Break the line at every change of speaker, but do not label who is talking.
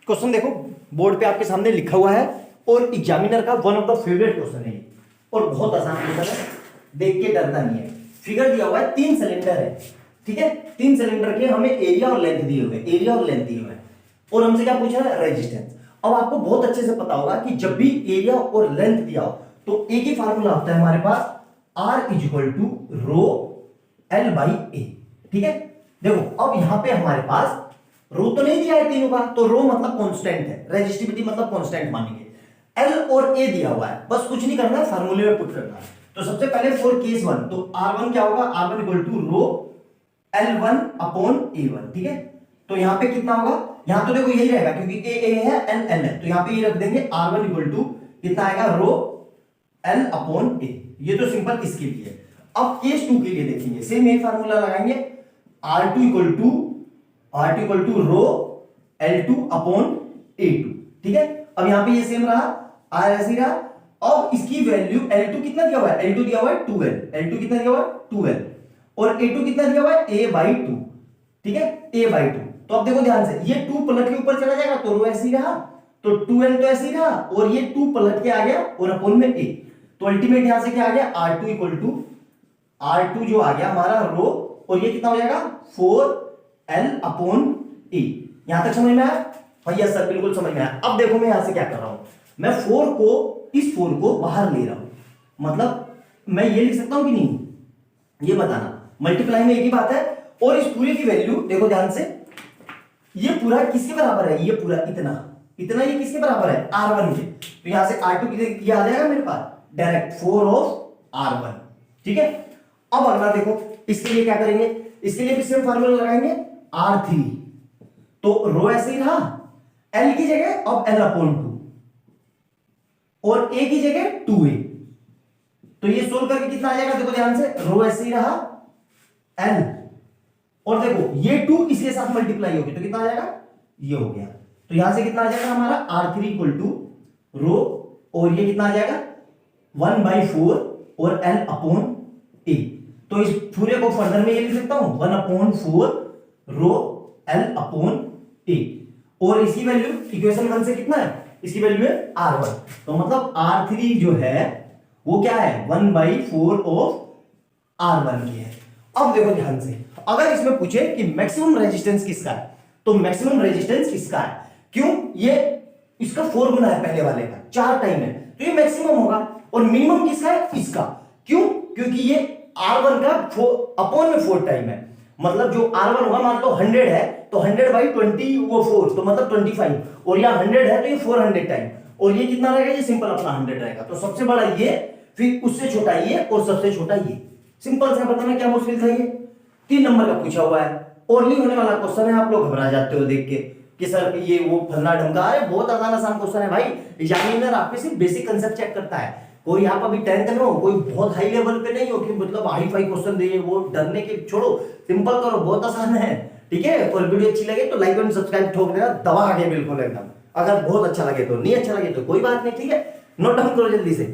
Question देखो board पे आपके सामने लिखा हुआ है और एग्जामिनर का one of the favourite question है और बहुत आसान क्वेश्चन है, देख के डरना नहीं है। फिगर दिया हुआ है, 3 सिलेंडर है, ठीक है। 3 सिलेंडर के हमें एरिया और लेंथ दिए हुए, एरिया और लेंथ दिए हुए और हमसे क्या पूछा है, रेजिस्टेंस। अब आपको बहुत अच्छे से पता होगा कि जब भी एरिया और लेंथ दिया हो तो एक ही फार्मूला होता है हमारे पास, R equal to rho L by a, ठीक है। देखो अब यहां पे हमारे पास रो तो नहीं दिया है तीनों का, तो रो मतलब कांस्टेंट है, रेजिस्टिविटी मतलब कांस्टेंट मानेंगे। L और A दिया हुआ है, बस कुछ नहीं करना है, फार्मूले में पुट करना है। तो सबसे पहले फॉर केस 1 तो R1 क्या होगा, R1 equal to row L1 upon A1, ठीक है। तो यहां पे कितना होगा, यहां तो देखो यही रहेगा क्योंकि A है L L है, तो यहां पे ये रख देंगे R1 इक्वल टू कितना आएगा, रो L अपॉन A। ये तो सिंपल इसके लिए। अब केस 2 के लिए देखेंगे, सेम यही फार्मूला लगाएंगे, R2 equal to row L2 upon A2, ठीक है। अब यहां पे ये सेम रहा, R ऐसे ही रहा। अब इसकी वैल्यू L2 कितना दिया हुआ है, L2 दिया हुआ है 2L, L2 कितना दिया हुआ है 2L, और A2 कितना दिया हुआ है A/2, ठीक है, A/2। तो अब देखो ध्यान से, ये 2 पलट के ऊपर चला जाएगा तो रो ऐसे ही रहा, तो 2L तो ऐसे ही रहा, और ये 2 पलट के आ गया और अपॉन में A। तो अल्टीमेट यहां से क्या आ गया, R2 इक्वल टू R2 जो आ गया हमारा रो, और ये कितना हो जाएगा 4L अपॉन A। यहां तक समझ में आया भैया? सर बिल्कुल समझ में आया। अब देखो मैं यहां से क्या कर रहा हूं, मैं इस 4 को बाहर ले रहा हूं, मतलब मैं ये लिख सकता हूं कि नहीं, ये बताना। मल्टीप्लाई में एक ही बात है, और इस पूरे की वैल्यू देखो ध्यान से, ये पूरा किसके बराबर है, ये पूरा इतना ये किसके बराबर है, R1 के। तो यहां से R2 ये आ जाएगा मेरे पास डायरेक्ट 4 ऑफ R1, ठीक है। अब अगला देखो, इसके लिए क्या करेंगे, इसके लिए भी सेम फार्मूला लगाएंगे, R3। तो रो ऐसे ही रहा, L की जगह अब L अपॉन 2 और A की जगह 2A। तो ये सोल्व करके कितना आ जाएगा, देखो ध्यान से, रो ऐसे ही रहा L, और देखो ये 2 इसके साथ मल्टीप्लाई होगी तो कितना आ जाएगा, ये हो गया। तो यहां से कितना आ जाएगा हमारा R3 इक्वल टू रो, और ये कितना आ जाएगा 1/4 और L अपॉन A। तो इस पूरे को फर्दर में ये लिख सकता हूं 1/4 रो L अपॉन A, और इसकी वैल्यू इक्वेशन 1 से कितना है, इसकी वैल्यू है R1। तो मतलब R3 जो है वो क्या है, 1/4 ऑफ R1 की है। अब देखो ध्यान से, अगर इसमें पूछे कि मैक्सिमम रेजिस्टेंस किसका है, तो मैक्सिमम रेजिस्टेंस इसका है। क्यों, ये इसका 4 गुना है पहले वाले का, 4 टाइम है, तो ये मैक्सिमम होगा। और मिनिमम किसका है, इसका। क्यों, क्योंकि ये R1 का अपॉन में 4 टाइम है, मतलब जो R1 होगा मान लो 100 है तो 100/20 वो 4, तो मतलब 25, और यहाँ 100 है तो ये 400 टाइम, और ये कितना रहेगा, ये सिंपल अपना 100 रहेगा। तो सबसे बड़ा ये, फिर उससे छोटा ये, और सबसे छोटा ये। सिंपल सा बताना, क्या मुश्किल था ये। 3 नंबर का पूछा हुआ है, ओरली होने वाला क्वेश्चन है। आप लोग घबरा जाते हो देख के कि सर ये वो फलना ढमका है, बहुत आसान क्वेश्चन है भाई। एग्जामिनर आपके सिर्फ बेसिक कंसेप्ट चेक करता है। कोई आप अभी 10th में हो, कोई बहुत हाई लेवल पे नहीं हो कि मतलब हाई फाई क्वेश्चन दे, वो डरने के छोड़ो, सिंपल करो, बहुत आसान है, ठीक है। और वीडियो अच्छी लगे तो लाइक और सब्सक्राइब ठोक देना दबा के, बिल्कुल एकदम। अगर बहुत अच्छा लगे तो, नहीं अच्छा लगे तो कोई बात नहीं, ठीक है। नोट डाउन करो जल्दी से।